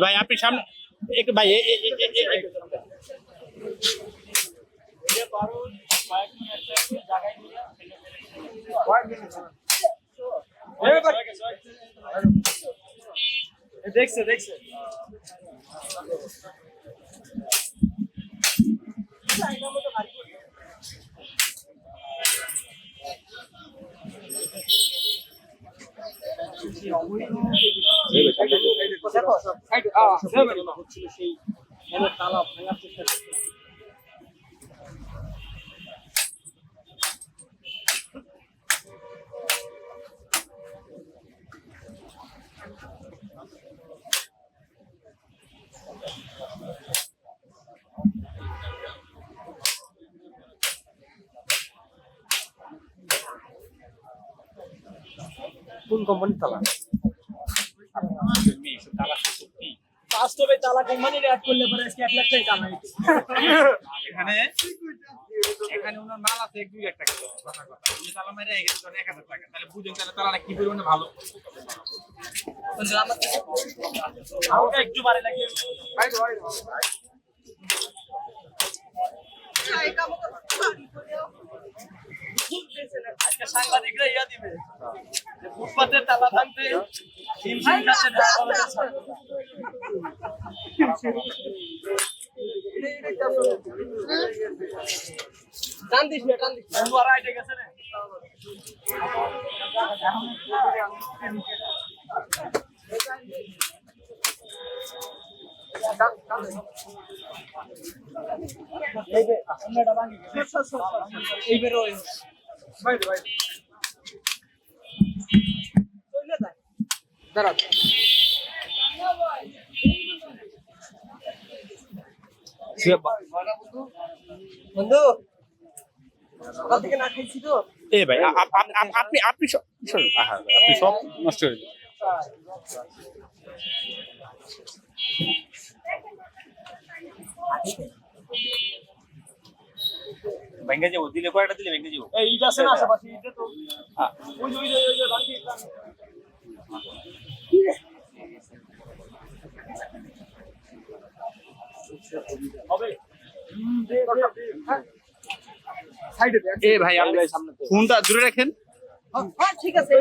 ভাই আপনি সামনে একটু ভাই দেখছে দেখছে তালা ভাঙার চেষ্টা কোন কোম্পানির তালা বাস্তবে তালা কোম্পানির অ্যাড করলে পরে আজকে 1 লাখ টাকা কামাই এখানে এখানে ওনার মাল আছে 1-2 লাখ টাকা কথা কথা উনি তালা মেরে গেছে 1000 টাকা তাহলে বুঝুন তাহলে তালাটা কি পরিমাণে ভালো আমাকে একটু বাড়ি লাগে ভাই ভাই আজকে সাংবাদিকরা ইয়া দিবে যে ফুটপাতের তালা ভাঙতে হিমশিম খাচ্ছে টান দিস না টান দিস বন্ধু আর আইটে গেছে রে এইবারে ভাই ভাই দাঁড়া বন্ধু সকাল থেকে না খাইছি তো ভাই আপনি আপনি সব নষ্ট হয়ে ভেঙে যাবো দিলে কয়টা দিলে ভেঙে যাবো এইটা আছে না আশেপাশে এইটা তো ওই যে বাকি হবে সাইডে ভাই আপনি ফোনটা দূরে রাখেন হ্যাঁ ঠিক আছে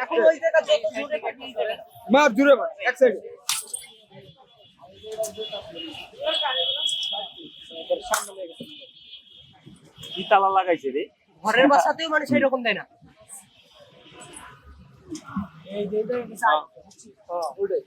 এখন ওই জায়গা যত জোরে পাঠিয়ে দেবেন মার দূরে মার এক সাইড কি তালা লাগাইছে রে ঘরের বাসাতেও মানে সেই রকম দেয় না এই যে এটা হ্যাঁ ওটাই